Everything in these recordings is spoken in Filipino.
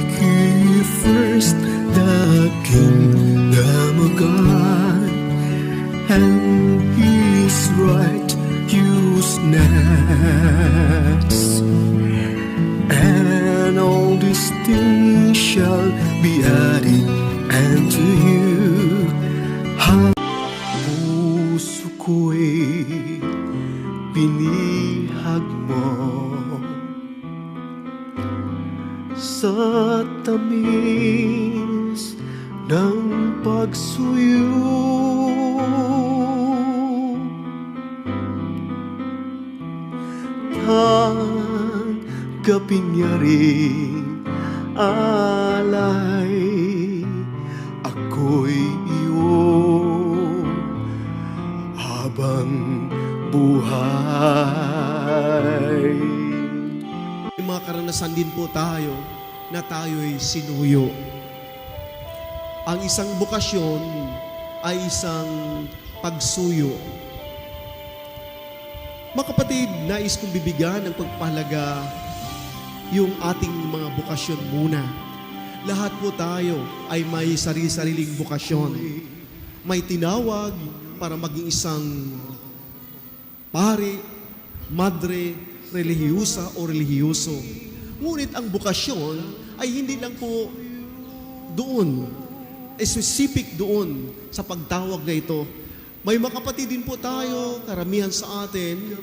Seek ye first the kingdom of God and His righteousness, and all these things shall be added unto you. Puso ko'y binihag mo sa tamis ng pagsuyo. Tanggapin niya rin alay, ako'y iyong habang buhay. May mga karanasan din po tayo na tayo'y sinuyo. Ang isang bukasyon ay isang pagsuyo. Mga kapatid, nais kong bibigyan ng pagpahalaga yung ating mga bukasyon muna. Lahat po tayo ay may sarili-sariling bukasyon. May tinawag para maging isang pare, madre, relihiyusa o relihiyoso. Ngunit ang bukasyon ay hindi lang po doon, specific doon sa pagtawag na ito. May mga kapatid din po tayo, karamihan sa atin,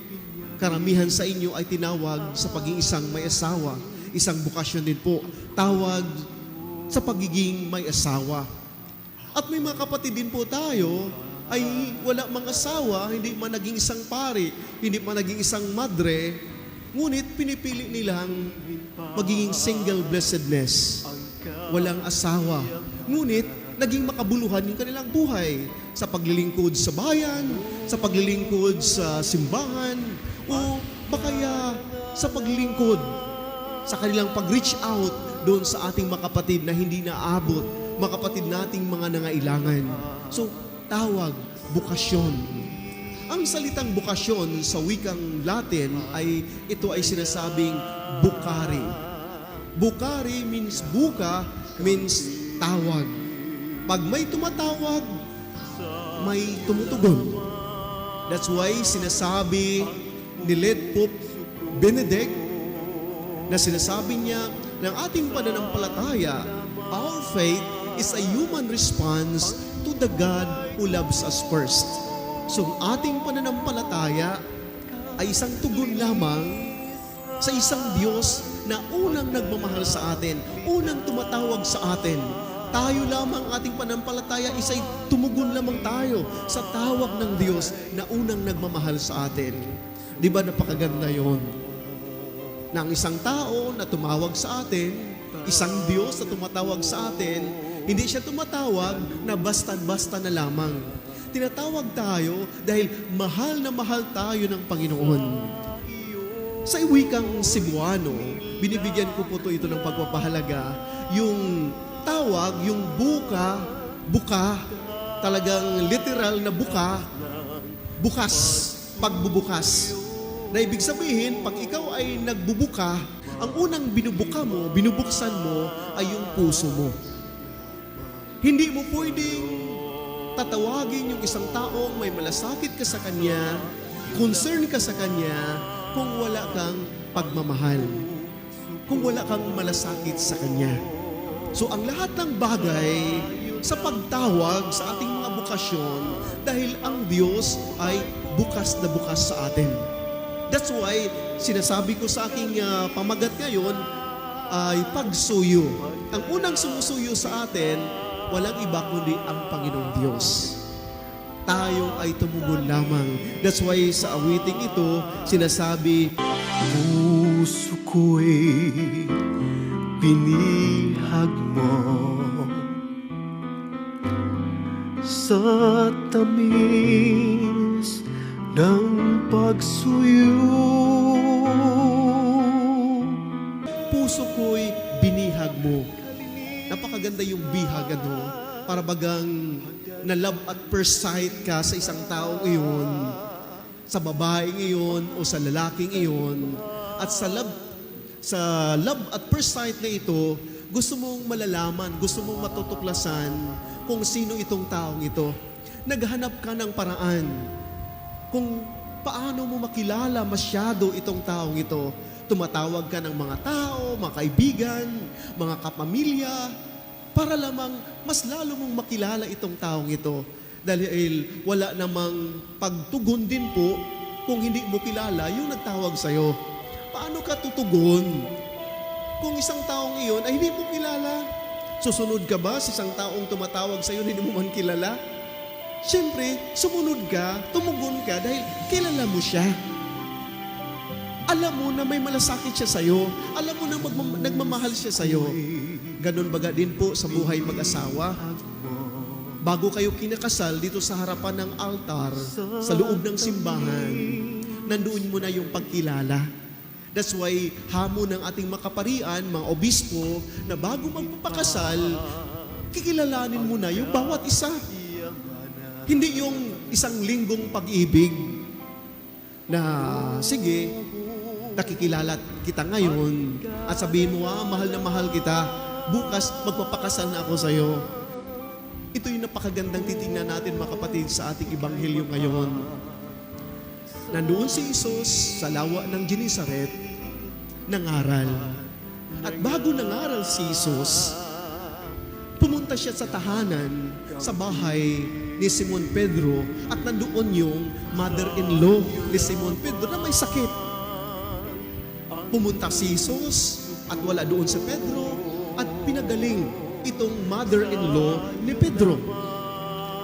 karamihan sa inyo ay tinawag sa pagiging isang may asawa. Isang bukasyon din po, tawag sa pagiging may asawa. At may mga kapatid din po tayo ay wala mang asawa, hindi man naging isang pare, hindi man naging isang madre, ngunit pinipili nilang magiging single blessedness. Walang asawa. Ngunit naging makabuluhan yung kanilang buhay sa paglilingkod sa bayan, sa paglilingkod sa simbahan, o bakaya sa paglilingkod sa kanilang pag-reach out doon sa ating mga kapatid na hindi naabot, mga kapatid nating mga nangailangan. So, tawag, bukasyon. Ang salitang bukasyon sa wikang Latin ay ito ay sinasabing bukari. Bukari means buka, means tawag. Pag may tumatawag, may tumutugon. That's why sinasabi ni Late Pope Benedict na sinasabi niya ng ating pananampalataya, our faith is a human response to the God who loves us first. So ang ating pananampalataya ay isang tugon lamang sa isang Diyos na unang nagmamahal sa atin, unang tumatawag sa atin. Tayo lamang ating pananampalataya, isa'y tumugon lamang tayo sa tawag ng Diyos na unang nagmamahal sa atin. Di ba napakaganda yon? Na ang isang tao na tumawag sa atin, isang Diyos na tumatawag sa atin, hindi siya tumatawag na basta-basta na lamang. Tinatawag tayo dahil mahal na mahal tayo ng Panginoon. Sa wikang Cebuano, binibigyan ko po ito ng pagpapahalaga, yung tawag, yung buka, talagang literal na buka, bukas, pagbubukas. Na ibig sabihin, pag ikaw ay nagbubuka, ang unang binubuka mo, binubuksan mo, ay yung puso mo. Hindi mo pwedeng tatawagin yung isang taong may malasakit ka sa kanya, concern ka sa kanya, kung wala kang pagmamahal, kung wala kang malasakit sa kanya. So ang lahat ng bagay sa pagtawag sa ating mga bukasyon dahil ang Diyos ay bukas na bukas sa atin. That's why sinasabi ko sa aking pamagat ngayon ay pagsuyo. Ang unang sumusuyo sa atin, walang iba kundi ang Panginoong Diyos. Tayo ay tumugon lamang. That's why sa awiting ito, sinasabi, Puso ko'y binihag mo sa tamis ng pagsuyo. puso ko'y binihag mo. Napakaganda yung bihag, para bagang na love at first sight ka sa isang taong iyon, sa babaeng iyon o sa lalaking iyon, at sa love at first sight na ito, gusto mong malalaman, gusto mong matutuklasan kung sino itong taong ito. Naghanap ka ng paraan kung paano mo makilala masyado itong taong ito. Tumatawag ka ng mga tao, mga kaibigan, mga kapamilya, para lamang mas lalo mong makilala itong taong ito. Dahil wala namang pagtugon din po kung hindi mo kilala yung nagtawag sa'yo. Paano ka tutugon kung isang taong iyon ay hindi mo kilala? Susunod ka ba sa isang taong tumatawag sa'yo na hindi mo man kilala? Siyempre, sumunod ka, tumugon ka dahil kilala mo siya. Alam mo na may malasakit siya sa'yo. Alam mo na nagmamahal siya sa'yo. Ganon baga din po sa buhay mag-asawa. Bago kayo kinakasal dito sa harapan ng altar, sa loob ng simbahan, nandoon mo na yung pagkilala. That's why hamon ng ating makaparian, mga obispo, na bago magpapakasal, kikilalanin mo na yung bawat isa. Hindi yung isang linggong pag-ibig na, sige, nakikilala kita ngayon at sabihin mo, mahal na mahal kita, bukas magpapakasal na ako sa'yo. Ito yung napakagandang titingnan natin, mga kapatid, sa ating Ebanghelyo ngayon. Nandoon si Jesus sa lawa ng Genesaret, nangaral. At bago nangaral si Jesus, pumunta siya sa tahanan, sa bahay ni Simon Pedro, at nandoon yung mother-in-law ni Simon Pedro na may sakit. Pumunta si Jesus at wala doon si Pedro at pinagaling itong mother-in-law ni Pedro.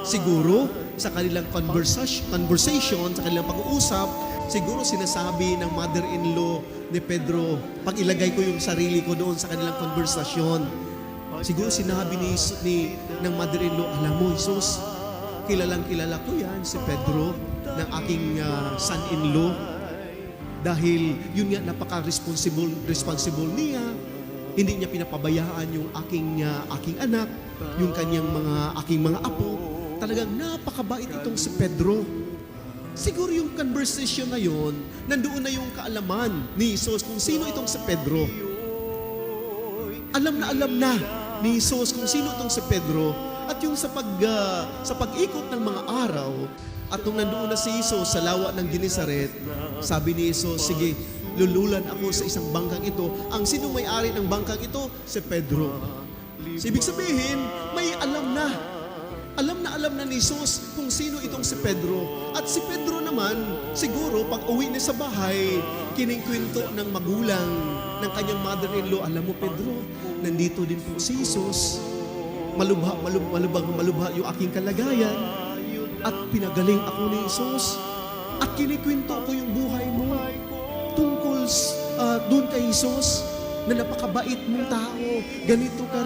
Siguro sa kanilang conversation, sa kanilang pag-uusap, siguro sinasabi ng mother-in-law ni Pedro, pag ilagay ko yung sarili ko doon sa kanilang konversasyon, siguro sinabi ng mother-in-law, alam mo, Jesus, kilalang kilala ko yan, si Pedro, ng aking son-in-law. Dahil yun nga, napaka-responsible niya. Hindi niya pinapabayaan yung aking anak, yung kanyang aking mga apo. Talagang napakabait itong si Pedro. Siguro yung conversation na yun, nandoon na yung kaalaman ni Jesus kung sino itong si Pedro. Alam na ni Jesus kung sino itong si Pedro. At yung sa pag-ikot ng mga araw, at nung nandoon na si Jesus sa lawa ng Genesaret, sabi ni Jesus, sige, lululan ako sa isang bangkang ito. Ang sinong may-ari ng bangkang ito? Si Pedro. Ibig sabihin, may alam na ni Jesus kung sino itong si Pedro. At si Pedro naman, siguro pag uwi niya sa bahay, kiningkwento ng magulang ng kanyang mother-in-law, alam mo Pedro, nandito din po si Jesus. Malubha yung aking kalagayan. At pinagaling ako ni Jesus. At kinikwento ko yung buhay mo tungkol doon kay Jesus na napakabait mong tao. Ganito ka,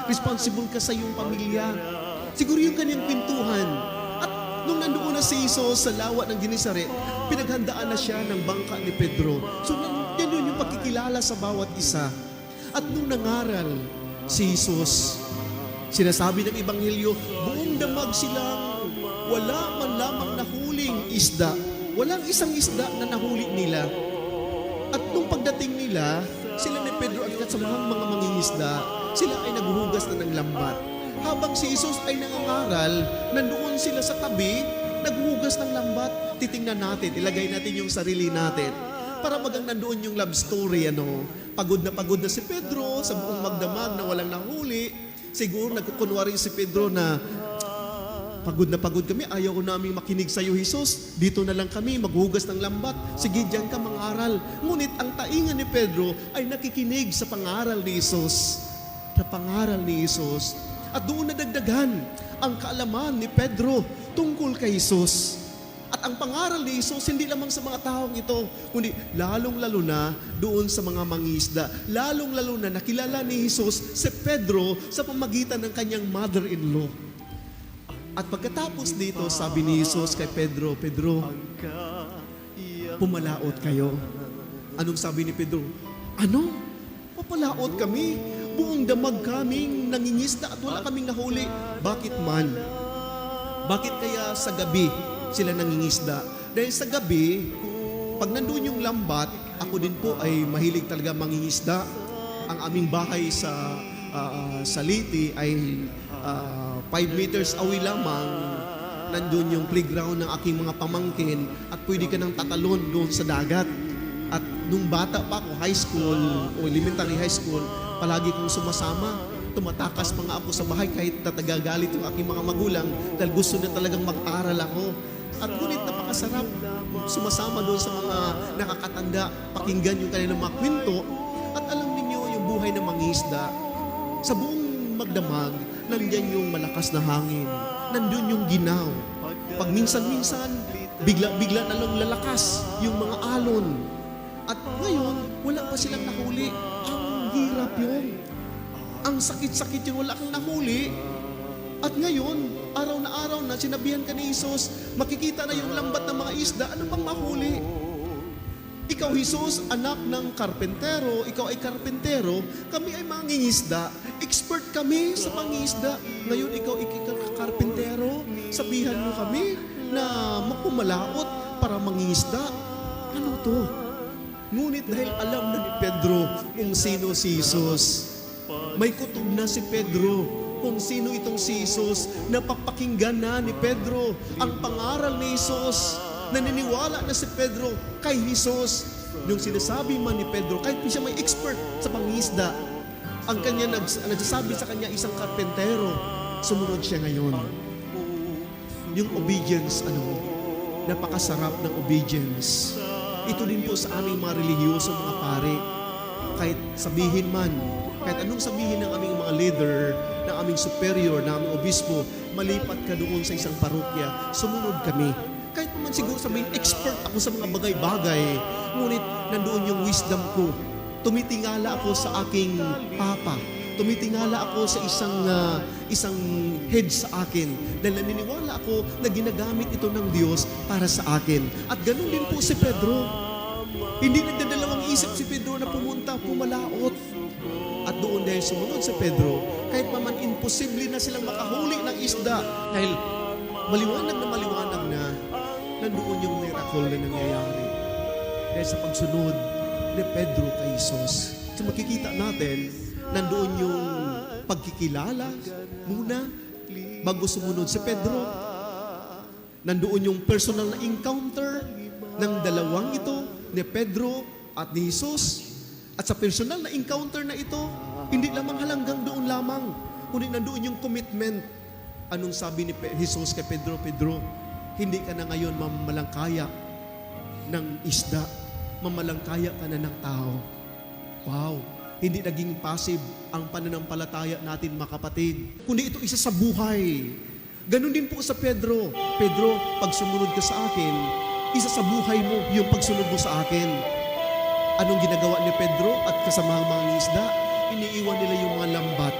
responsible ka sa iyong pamilya. Siguro yung kanyang kwentuhan. At nung nandoon na si Jesus sa lawa ng Genesaret, pinaghandaan na siya ng bangka ni Pedro. So yan yung pagkikilala sa bawat isa. At nung nangaral si Jesus, sinasabi ng Ebanghelyo, buong damag silang wala man lamang nahuling isda. Walang isang isda na nahuli nila. At nung pagdating nila, sila ni Pedro at kasamahang mga mangingisda, sila ay naghuhugas na ng lambat. Habang si Jesus ay nangangaral, nandoon sila sa tabi, naghuhugas ng lambat. Titingnan natin, ilagay natin yung sarili natin. Para magang nandoon yung love story, pagod na si Pedro sa buong magdamag na walang nahuli. Siguro nagkukunwari si Pedro na, pagod na pagod kami, ayaw ko namin makinig sa iyo, Jesus. Dito na lang kami, maghugas ng lambat. Sige, diyan ka mangaral. Ngunit ang taingan ni Pedro ay nakikinig sa pangaral ni Jesus. Sa pangaral ni Jesus. At doon nadagdagan ang kaalaman ni Pedro tungkol kay Jesus. At ang pangaral ni Jesus, hindi lamang sa mga taong ito, kundi lalong-lalo na doon sa mga mangisda. Lalong-lalo na nakilala ni Jesus si Pedro sa pamagitan ng kanyang mother-in-law. At pagkatapos dito, sabi ni Jesus kay Pedro, Pedro, pumalaot kayo. Anong sabi ni Pedro? Ano? Papalaot kami? Buong damag kaming nangingisda at wala kaming nahuli. Bakit man? Bakit kaya sa gabi sila nangingisda? Dahil sa gabi, pag nandun yung lambat, ako din po ay mahilig talaga mangingisda. ang aming bahay sa Liti ay 5 meters away lamang. Nandun yung playground ng aking mga pamangkin at pwede ka nang tatalon doon sa dagat. At nung bata pa ako, high school o elementary high school, palagi kong sumasama. Tumatakas pa nga ako sa bahay kahit natagagalit yung aking mga magulang dahil gusto na talagang mag-aral ako. At ngunit napakasarap sumasama doon sa mga nakakatanda, pakinggan yung kanilang mga kwento. At alam niyo yung buhay ng mangingisda. Sa buong magdamag, nandyan yung malakas na hangin. Nandun yung ginaw. Pag minsan-minsan, bigla-bigla na lang lalakas yung mga alon. At ngayon, wala pa silang nahuli. Ang hirap yun. Ang sakit-sakit yun, wala kang nahuli. At ngayon, araw na araw na, sinabihan ka ni Jesus, makikita na yung lambat ng mga isda, ano bang mahuli? Ikaw, Jesus, anak ng karpentero, ikaw ay karpentero, kami ay mangingisda, expert kami sa pangingisda. Ngayon, ikaw ay karpentero, sabihan mo kami na magpumalaot para mangingisda. Ano to? Ngunit dahil alam na ni Pedro kung sino si Jesus, may kutob na si Pedro kung sino itong si Jesus, napapakinggan na ni Pedro ang pangaral ni Jesus. Naniniwala na si Pedro kay Jesus. Yung sinasabi man ni Pedro, kahit siya may expert sa pangingisda, ang kanya nagsasabi sa kanya isang karpentero, sumunod siya ngayon. Yung obedience, napakasarap ng obedience. Ito din po sa aming mga relihiyoso, mga pare. Kahit sabihin man, kahit anong sabihin ng aming mga leader, ng aming superior, ng aming obispo, malipat ka doon sa isang parokya, sumunod kami. Kahit naman siguro sabihin, expert ako sa mga bagay-bagay, ngunit nandoon yung wisdom ko. Tumitingala ako sa aking papa. Tumitingala ako sa isang head sa akin. Dahil naniniwala ako na ginagamit ito ng Diyos para sa akin. At ganun din po si Pedro. Hindi nagdadalawang isip si Pedro na pumalaot. At doon dahil sumunod si Pedro, kahit naman imposible na silang makahuli ng isda, dahil maliwanag na nandoon yung miracle na nangyayari. Dahil sa pagsunod ni Pedro kay Jesus. So makikita natin, nandoon yung pagkikilala muna bago sumunod si Pedro. Nandoon yung personal na encounter ng dalawang ito, ni Pedro at ni Jesus. At sa personal na encounter na ito, hindi lamang halanggang doon lamang, kundi nandoon yung commitment. Anong sabi ni Jesus kay Pedro? Pedro, hindi ka na ngayon mamalangkaya ng isda, mamalangkaya ka na ng tao. Wow! Hindi naging passive ang pananampalataya natin, mga kapatid, kundi ito isa sa buhay. Ganun din po sa Pedro. Pedro, pag sumunod ka sa akin, isa sa buhay mo yung pagsunod mo sa akin. Anong ginagawa ni Pedro at kasamahang mga isda? Iniiwan nila yung mga lambat.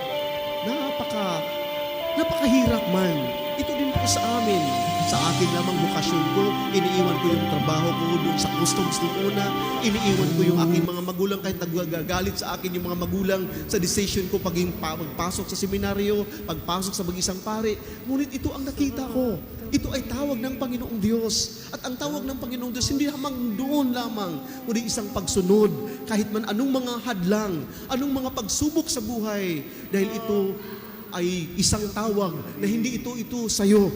Napakahirap man. Ito din po sa amin. Sa akin lamang bukasyon ko, iniiwan ko yung trabaho ko doon sa customs noong una. Iniiwan ko yung aking mga magulang kahit nagagalit sa akin yung mga magulang sa decision ko pagpasok sa seminaryo, pagpasok sa mag-isang pare. Ngunit ito ang nakita ko. Ito ay tawag ng Panginoong Diyos. At ang tawag ng Panginoong Diyos, hindi lamang doon lamang, kundi isang pagsunod, kahit man anong mga hadlang, anong mga pagsubok sa buhay. Dahil ito ay isang tawag na hindi ito sa'yo,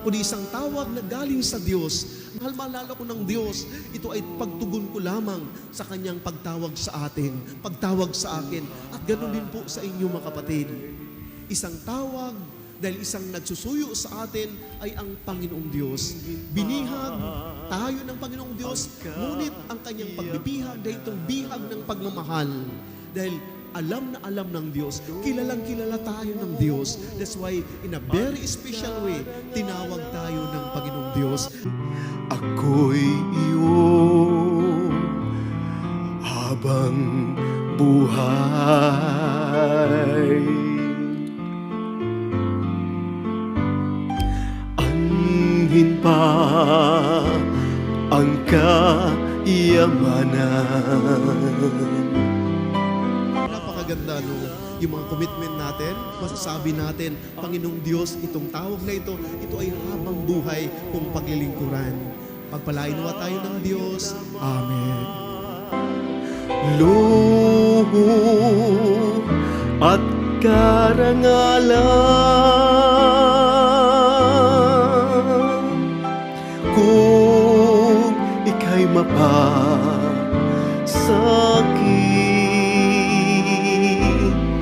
kundi isang tawag na galing sa Diyos. Mahal malala ko ng Diyos, ito ay pagtugon ko lamang sa Kanyang pagtawag sa atin, pagtawag sa akin. At ganoon din po sa inyo, mga kapatid. Isang tawag, dahil isang nagsusuyo sa atin ay ang Panginoong Diyos. Binihag tayo ng Panginoong Diyos, ngunit ang Kanyang pagbibihag dahil itong bihag ng pagmamahal. Dahil alam na alam ng Diyos, kilalang kilala tayo ng Diyos. That's why, in a very special way, tinawag tayo ng Panginoong Diyos. Ako'y iyong habang buhay. Anhin pa ang kayamanan. Napakaganda, no? Yung mga commitment natin, masasabi natin, Panginoong Diyos, itong tawag na ito ay habang buhay kung paglilingkuran. Pagpalain nawa tayo ng Diyos. Amen. Lord, karangalan.